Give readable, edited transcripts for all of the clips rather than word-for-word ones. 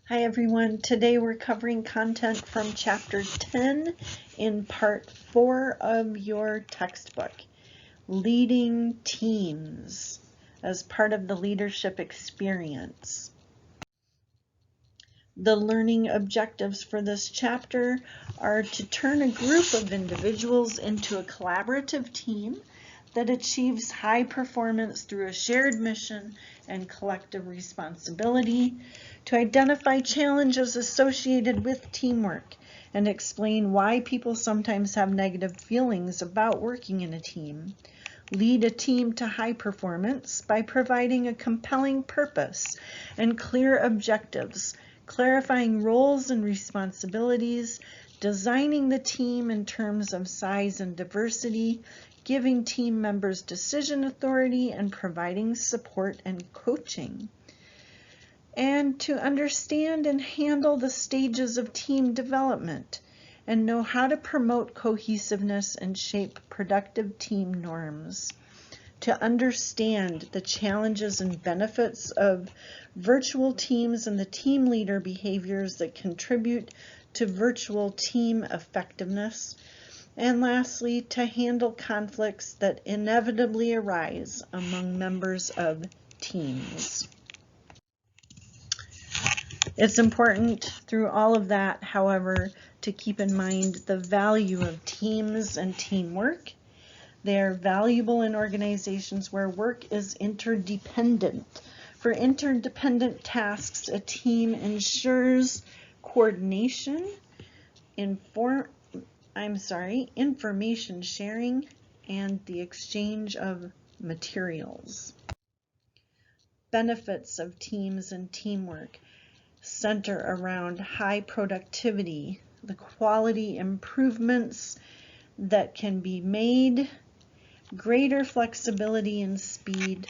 Hi everyone, today we're covering content from chapter 10 in part 4 of your textbook, Leading Teams, as part of the leadership experience. The learning objectives for this chapter are to turn a group of individuals into a collaborative team that achieves high performance through a shared mission and collective responsibility, to identify challenges associated with teamwork and explain why people sometimes have negative feelings about working in a team, lead a team to high performance by providing a compelling purpose and clear objectives, clarifying roles and responsibilities, designing the team in terms of size and diversity, giving team members decision authority, and providing support and coaching. And to understand and handle the stages of team development and know how to promote cohesiveness and shape productive team norms. To understand the challenges and benefits of virtual teams and the team leader behaviors that contribute to virtual team effectiveness. And lastly, to handle conflicts that inevitably arise among members of teams. It's important through all of that, however, to keep in mind the value of teams and teamwork. They are valuable in organizations where work is interdependent. For interdependent tasks, a team ensures coordination, information sharing, and the exchange of materials. Benefits of teams and teamwork center around high productivity, the quality improvements that can be made, greater flexibility and speed,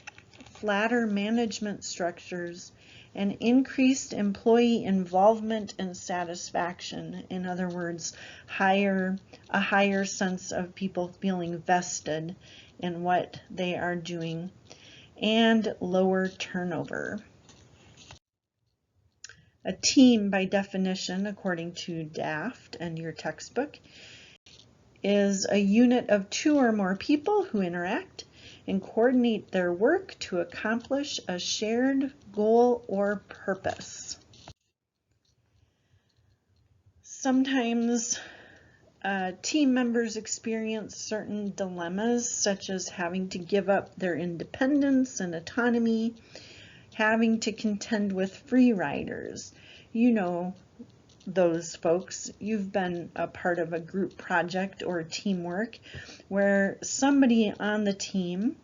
flatter management structures, and increased employee involvement and satisfaction. In other words, a higher sense of people feeling vested in what they are doing, and lower turnover. A team, by definition, according to Daft and your textbook, is a unit of 2 or more people who interact and coordinate their work to accomplish a shared goal or purpose. Sometimes team members experience certain dilemmas, such as having to give up their independence and autonomy, having to contend with free riders. You know those folks. You've been a part of a group project or teamwork where somebody on the team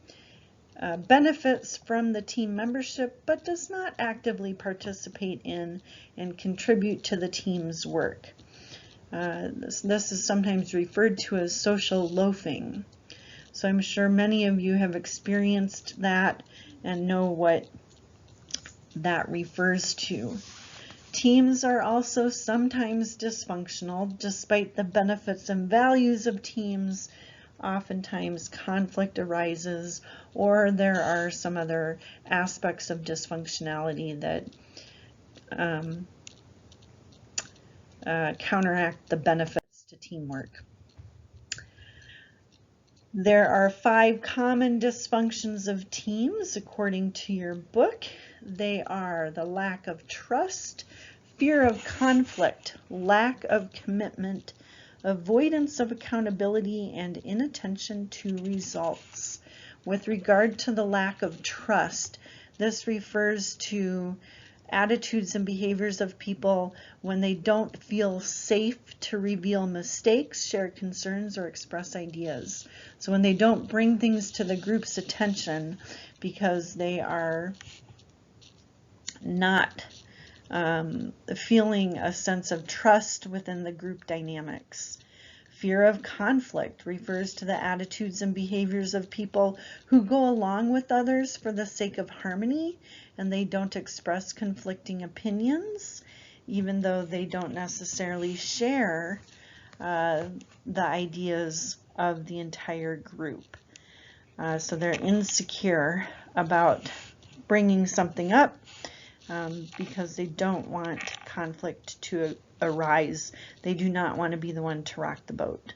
benefits from the team membership but does not actively participate in and contribute to the team's work. This is sometimes referred to as social loafing. So I'm sure many of you have experienced that and know what that refers to. Teams are also sometimes dysfunctional. Despite the benefits and values of teams, oftentimes conflict arises, or there are some other aspects of dysfunctionality that counteract the benefits to teamwork. There are 5 common dysfunctions of teams according to your book. They are the lack of trust, fear of conflict, lack of commitment, avoidance of accountability, and inattention to results. With regard to the lack of trust, this refers to attitudes and behaviors of people when they don't feel safe to reveal mistakes, share concerns, or express ideas. So when they don't bring things to the group's attention because they are not feeling a sense of trust within the group dynamics. Fear of conflict refers to the attitudes and behaviors of people who go along with others for the sake of harmony, and they don't express conflicting opinions, even though they don't necessarily share the ideas of the entire group. So they're insecure about bringing something up because they don't want conflict to arise. They do not want to be the one to rock the boat.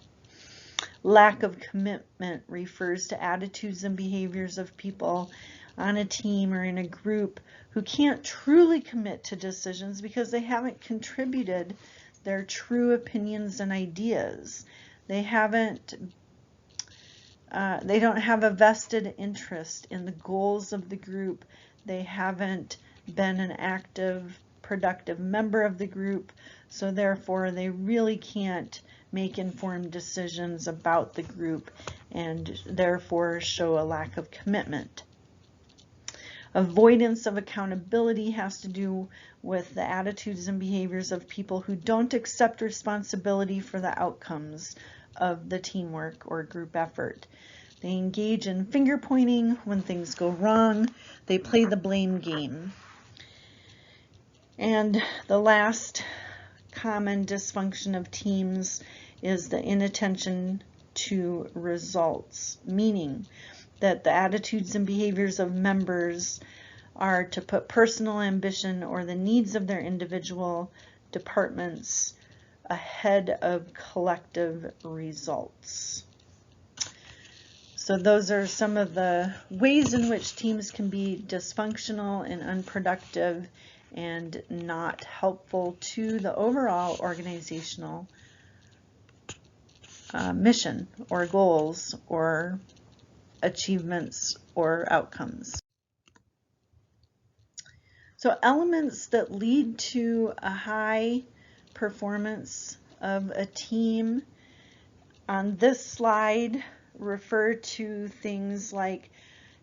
Lack of commitment refers to attitudes and behaviors of people on a team or in a group who can't truly commit to decisions because they haven't contributed their true opinions and ideas. They don't have a vested interest in the goals of the group. They haven't been an active, productive member of the group, so therefore they really can't make informed decisions about the group and therefore show a lack of commitment. Avoidance of accountability has to do with the attitudes and behaviors of people who don't accept responsibility for the outcomes of the teamwork or group effort. They engage in finger pointing when things go wrong. They play the blame game. And the last common dysfunction of teams is the inattention to results, meaning that the attitudes and behaviors of members are to put personal ambition or the needs of their individual departments ahead of collective results. So those are some of the ways in which teams can be dysfunctional and unproductive and not helpful to the overall organizational mission or goals or achievements or outcomes. So elements that lead to a high performance of a team on this slide refer to things like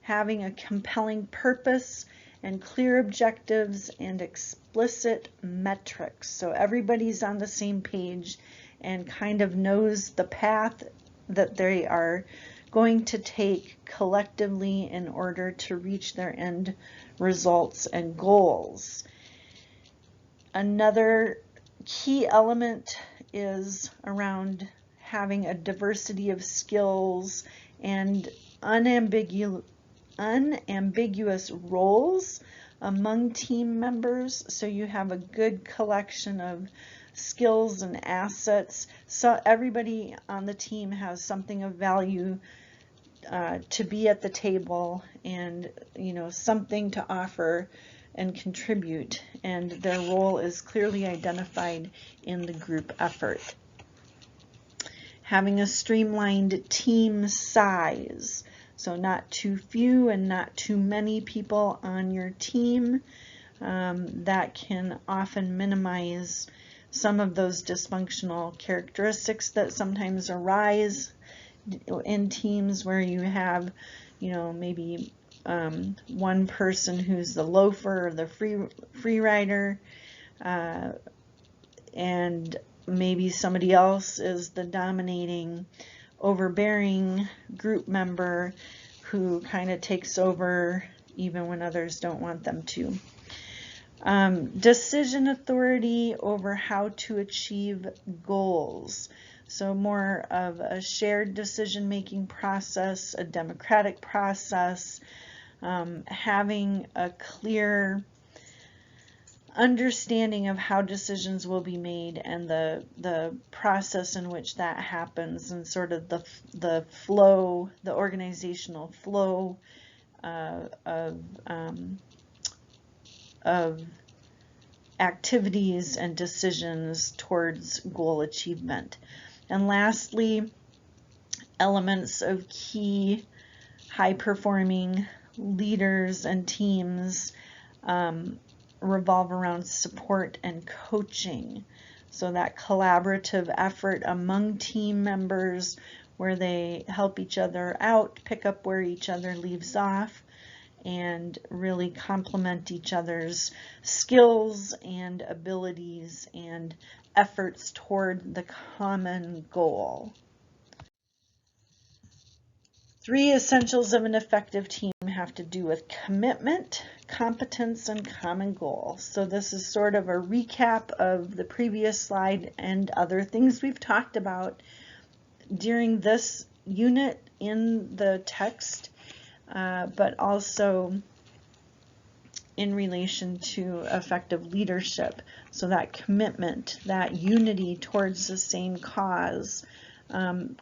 having a compelling purpose and clear objectives and explicit metrics. So everybody's on the same page and kind of knows the path that they are going to take collectively in order to reach their end results and goals. Another key element is around having a diversity of skills and unambiguous roles among team members, so you have a good collection of skills and assets, so everybody on the team has something of value to be at the table and something to offer and contribute, and their role is clearly identified in the group effort. Having a streamlined team size, so not too few and not too many people on your team. That can often minimize some of those dysfunctional characteristics that sometimes arise in teams where you have, maybe one person who's the loafer or the free rider, and maybe somebody else is the dominating, overbearing group member who kind of takes over even when others don't want them to. Decision authority over how to achieve goals. So more of a shared decision-making process, a democratic process, having a clear understanding of how decisions will be made and the process in which that happens, and sort of the flow, the organizational flow of activities and decisions towards goal achievement. And lastly, elements of key high-performing leaders and teams revolve around support and coaching. So that collaborative effort among team members where they help each other out, pick up where each other leaves off, and really complement each other's skills and abilities and efforts toward the common goal. 3 essentials of an effective team have to do with commitment, competence, and common goal. So this is sort of a recap of the previous slide and other things we've talked about during this unit in the text, but also in relation to effective leadership. So that commitment, that unity towards the same cause,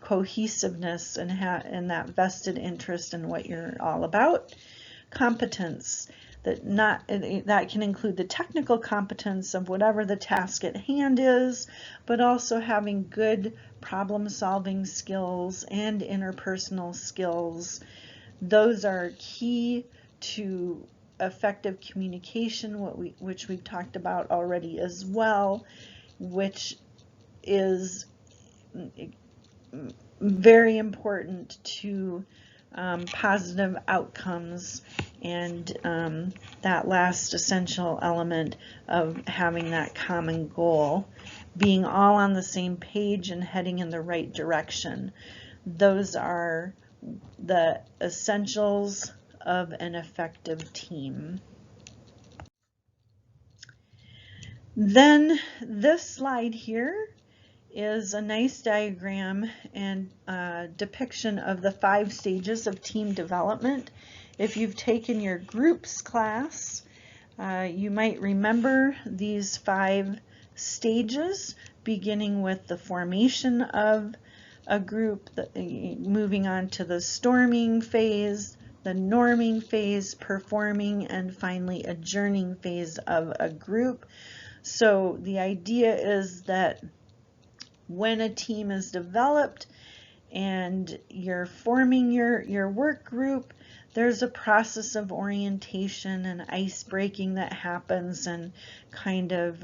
cohesiveness, and that vested interest in what you're all about. Competence, that can include the technical competence of whatever the task at hand is, but also having good problem-solving skills and interpersonal skills. Those are key to effective communication, which we've talked about already as well, which is very important to positive outcomes, and that last essential element of having that common goal, being all on the same page and heading in the right direction. Those are the essentials of an effective team. Then this slide here is a nice diagram and depiction of the 5 stages of team development. If you've taken your groups class, you might remember these 5 stages, beginning with the formation of a group, moving on to the storming phase, the norming phase, performing, and finally adjourning phase of a group. So the idea is that when a team is developed and you're forming your work group, there's a process of orientation and ice breaking that happens, and kind of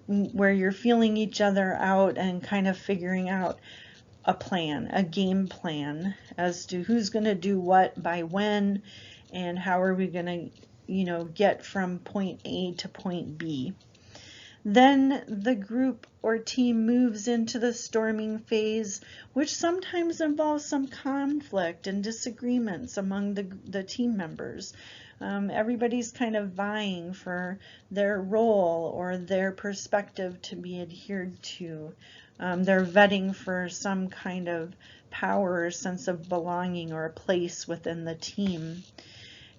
where you're feeling each other out and kind of figuring out a plan, a game plan as to who's going to do what by when, and how are we going to get from point A to point B. Then the group or team moves into the storming phase, which sometimes involves some conflict and disagreements among the team members. Everybody's kind of vying for their role or their perspective to be adhered to. They're vetting for some kind of power or sense of belonging or a place within the team.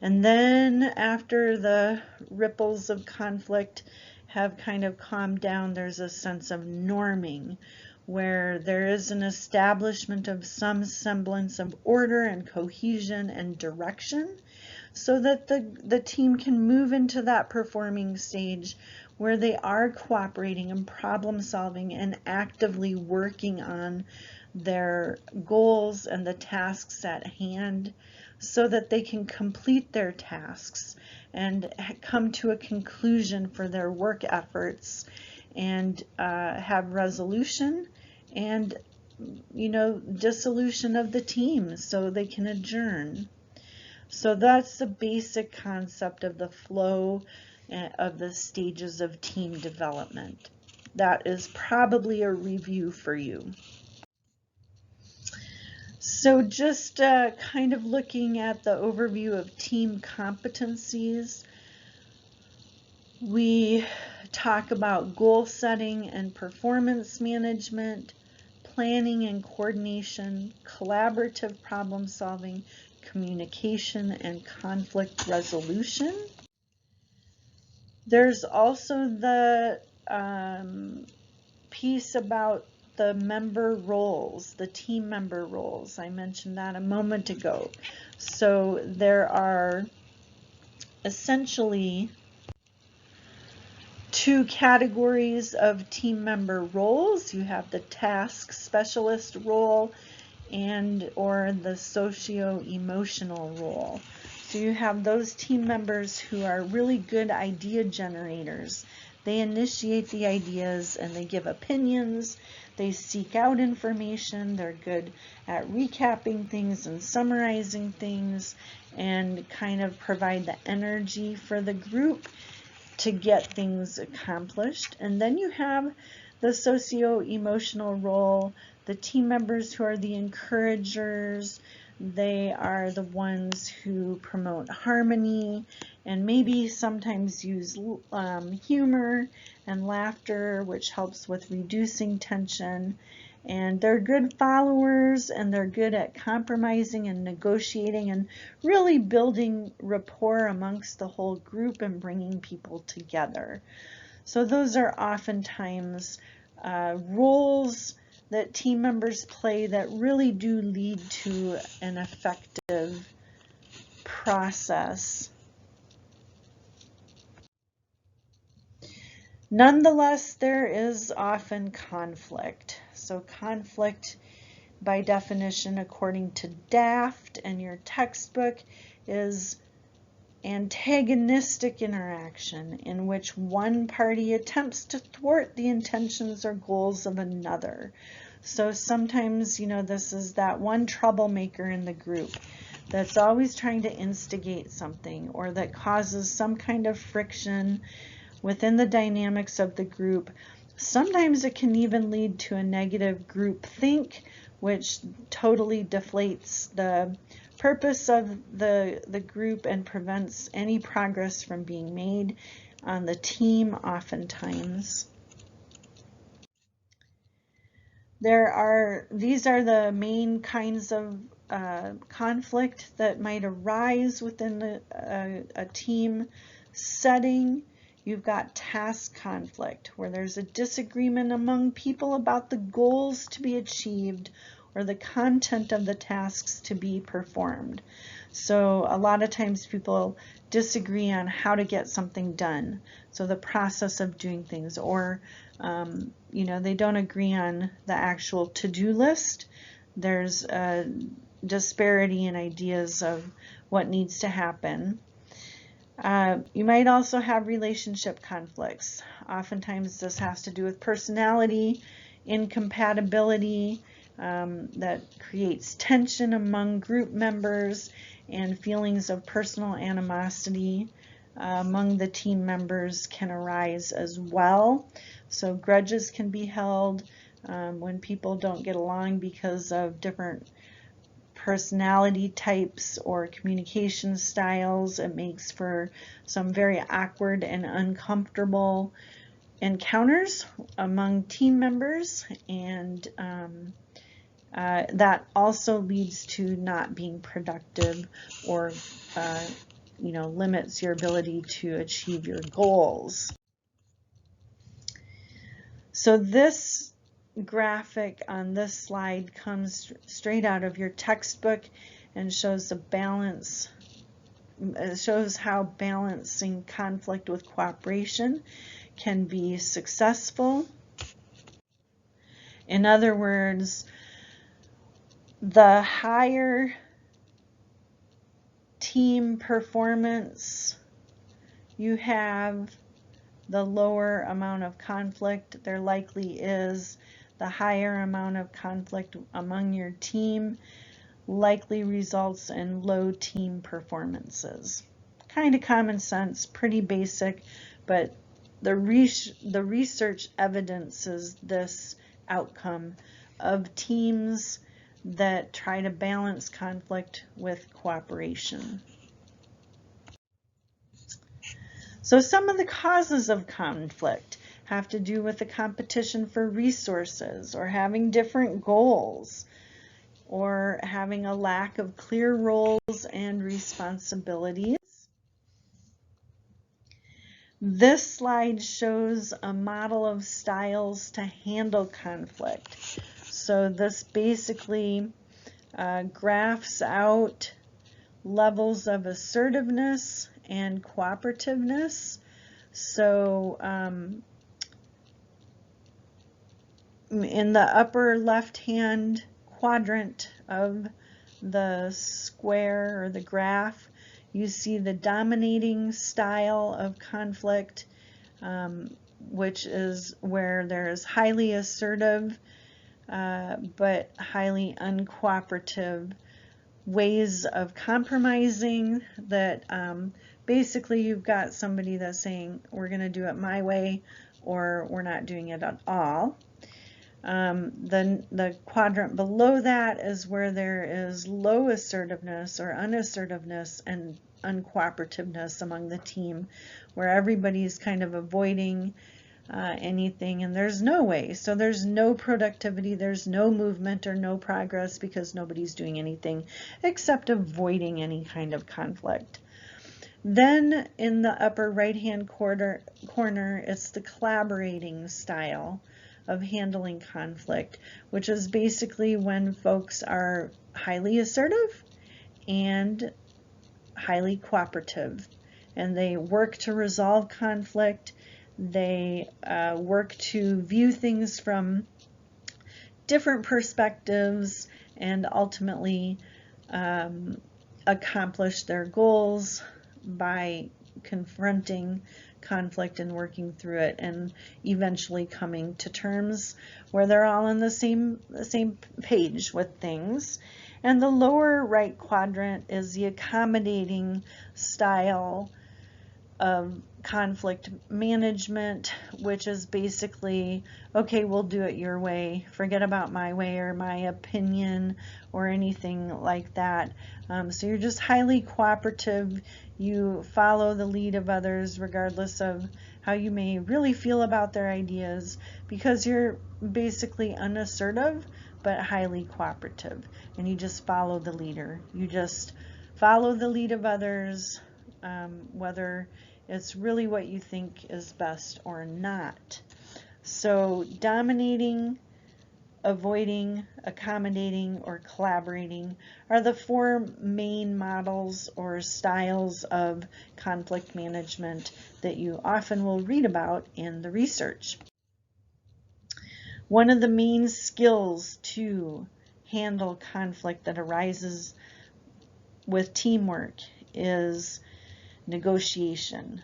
And then after the ripples of conflict have kind of calmed down, there's a sense of norming, where there is an establishment of some semblance of order and cohesion and direction, so that the team can move into that performing stage where they are cooperating and problem solving and actively working on their goals and the tasks at hand, so that they can complete their tasks and come to a conclusion for their work efforts, and have resolution and dissolution of the team so they can adjourn. So that's the basic concept of the flow of the stages of team development. That is probably a review for you. So just kind of looking at the overview of team competencies, we talk about goal setting and performance management, planning and coordination, collaborative problem solving, communication, and conflict resolution. There's also the piece about the member roles, the team member roles. I mentioned that a moment ago. So there are essentially 2 categories of team member roles. You have the task specialist role or the socio-emotional role. So you have those team members who are really good idea generators. They initiate the ideas and they give opinions. They seek out information. They're good at recapping things and summarizing things, and kind of provide the energy for the group to get things accomplished. And then you have the socio-emotional role, the team members who are the encouragers. They are the ones who promote harmony and maybe sometimes use humor and laughter, which helps with reducing tension. And they're good followers, and they're good at compromising and negotiating and really building rapport amongst the whole group and bringing people together. So those are oftentimes roles that team members play that really do lead to an effective process. Nonetheless, there is often conflict. So conflict, by definition, according to Daft and your textbook, is antagonistic interaction in which one party attempts to thwart the intentions or goals of another. So sometimes, this is that one troublemaker in the group that's always trying to instigate something or that causes some kind of friction within the dynamics of the group. Sometimes it can even lead to a negative group think, which totally deflates the purpose of the group and prevents any progress from being made on the team oftentimes. These are the main kinds of conflict that might arise within a team setting. You've got task conflict, where there's a disagreement among people about the goals to be achieved or the content of the tasks to be performed. So a lot of times people disagree on how to get something done. So the process of doing things, or they don't agree on the actual to-do list. There's a disparity in ideas of what needs to happen. You might also have relationship conflicts. Oftentimes this has to do with personality, incompatibility, that creates tension among group members and feelings of personal animosity among the team members can arise as well. So grudges can be held when people don't get along because of different personality types or communication styles. It makes for some very awkward and uncomfortable encounters among team members, and that also leads to not being productive or limits your ability to achieve your goals. So this graphic on this slide comes straight out of your textbook and shows the balance. It shows how balancing conflict with cooperation can be successful. In other words, the higher team performance you have, the lower amount of conflict there likely is. The higher amount of conflict among your team likely results in low team performances. Kind of common sense, pretty basic, but the research evidences this outcome of teams that try to balance conflict with cooperation. So some of the causes of conflict have to do with the competition for resources, or having different goals, or having a lack of clear roles and responsibilities. This slide shows a model of styles to handle conflict. So this basically graphs out levels of assertiveness and cooperativeness. So in the upper left-hand quadrant of the square or the graph, you see the dominating style of conflict, which is where there is highly assertive but highly uncooperative ways of compromising, that basically you've got somebody that's saying, we're going to do it my way, or we're not doing it at all. The quadrant below that is where there is low assertiveness or unassertiveness and uncooperativeness among the team, where everybody's kind of avoiding anything, and there's no way. So there's no productivity, there's no movement or no progress because nobody's doing anything except avoiding any kind of conflict. Then in the upper right-hand corner, it's the collaborating style of handling conflict, which is basically when folks are highly assertive and highly cooperative, and they work to resolve conflict. They work to view things from different perspectives and ultimately accomplish their goals by confronting conflict and working through it, and eventually coming to terms where they're all on the same page with things. And the lower right quadrant is the accommodating style of conflict management, which is basically, okay, we'll do it your way, forget about my way or my opinion or anything like that. So you're just highly cooperative. You follow the lead of others regardless of how you may really feel about their ideas, because you're basically unassertive but highly cooperative, and you just follow the leader. You just follow the lead of others, whether it's really what you think is best or not. So dominating, avoiding, accommodating, or collaborating are the four main models or styles of conflict management that you often will read about in the research. One of the main skills to handle conflict that arises with teamwork is negotiation.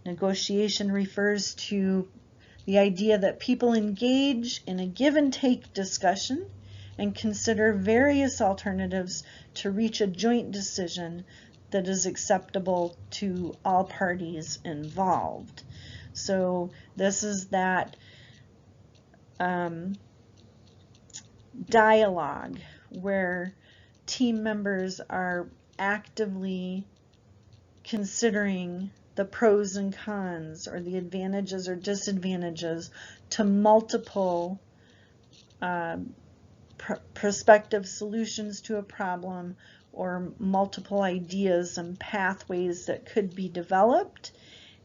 Negotiation refers to the idea that people engage in a give and take discussion and consider various alternatives to reach a joint decision that is acceptable to all parties involved. So this is that dialogue where team members are actively considering the pros and cons or the advantages or disadvantages to multiple prospective solutions to a problem, or multiple ideas and pathways that could be developed,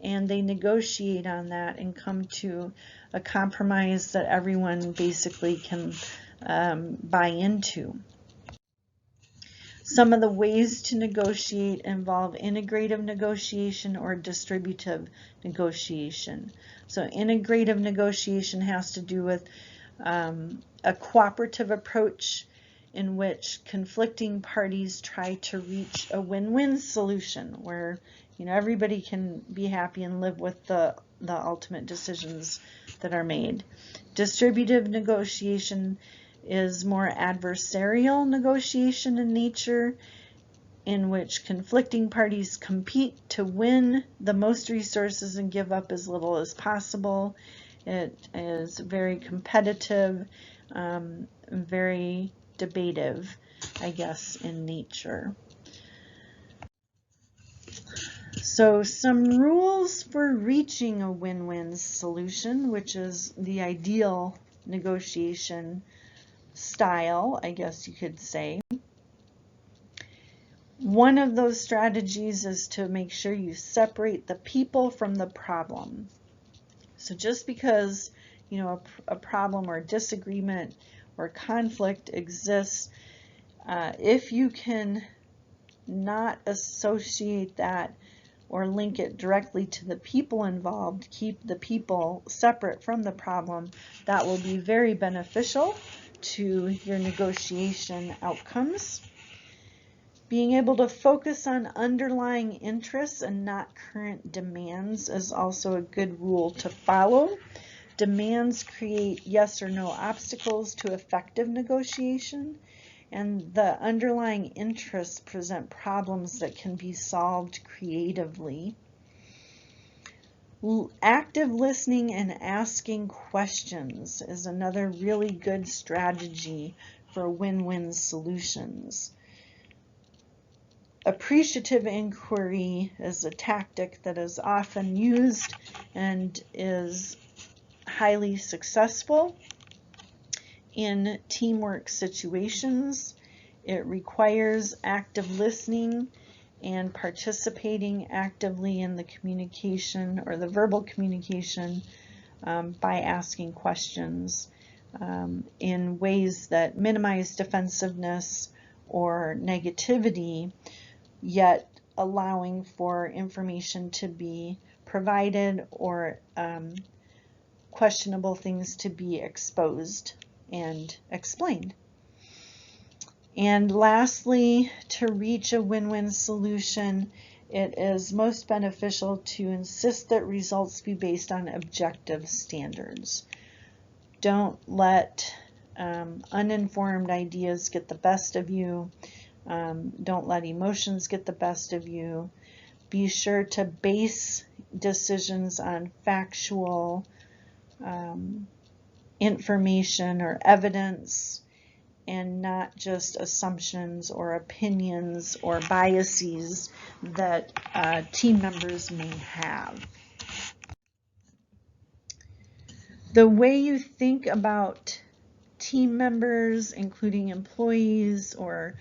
and they negotiate on that and come to a compromise that everyone basically can buy into. Some of the ways to negotiate involve integrative negotiation or distributive negotiation. So integrative negotiation has to do with a cooperative approach in which conflicting parties try to reach a win-win solution where everybody can be happy and live with the ultimate decisions that are made. Distributive negotiation is more adversarial negotiation in nature, in which conflicting parties compete to win the most resources and give up as little as possible. It is very competitive, very debative, I guess, in nature. So some rules for reaching a win-win solution, which is the ideal negotiation style, I guess you could say. One of those strategies is to make sure you separate the people from the problem. So just because a problem or disagreement or conflict exists, if you can not associate that or link it directly to the people involved, keep the people separate from the problem, that will be very beneficial to your negotiation outcomes. Being able to focus on underlying interests and not current demands is also a good rule to follow. Demands create yes or no obstacles to effective negotiation, and the underlying interests present problems that can be solved creatively. Active listening and asking questions is another really good strategy for win-win solutions. Appreciative inquiry is a tactic that is often used and is highly successful in teamwork situations. It requires active listening and participating actively in the communication or the verbal communication by asking questions in ways that minimize defensiveness or negativity, yet allowing for information to be provided or questionable things to be exposed and explained. And lastly, to reach a win-win solution, it is most beneficial to insist that results be based on objective standards. Don't let uninformed ideas get the best of you. Don't let emotions get the best of you. Be sure to base decisions on factual information or evidence, and not just assumptions or opinions or biases that team members may have. The way you think about team members, including employees or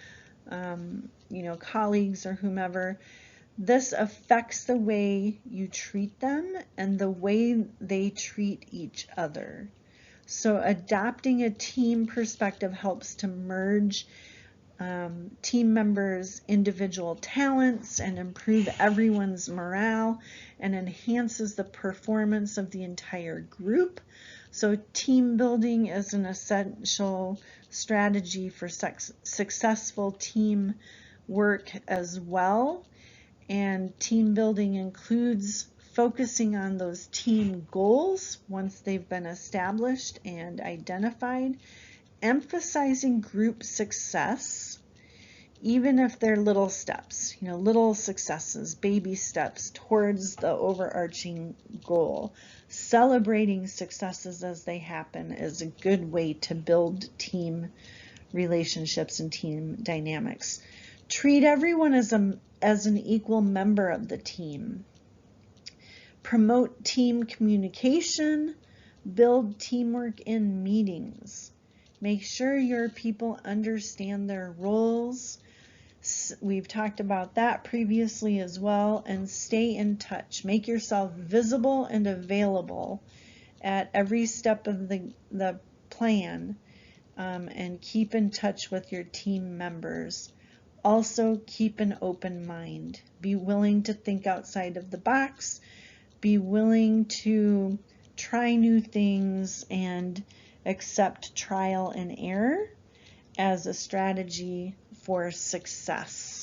colleagues or whomever, this affects the way you treat them and the way they treat each other. So adopting a team perspective helps to merge team members' individual talents and improve everyone's morale and enhances the performance of the entire group. So team building is an essential strategy for successful team work as well. And team building includes focusing on those team goals once they've been established and identified, emphasizing group success, even if they're little steps, little successes, baby steps towards the overarching goal. Celebrating successes as they happen is a good way to build team relationships and team dynamics. Treat everyone as an equal member of the team. Promote team communication. Build teamwork in meetings. Make sure your people understand their roles. We've talked about that previously as well. And stay in touch. Make yourself visible and available at every step of the plan, and keep in touch with your team members. Also, keep an open mind. Be willing to think outside of the box. Be willing to try new things and accept trial and error as a strategy for success.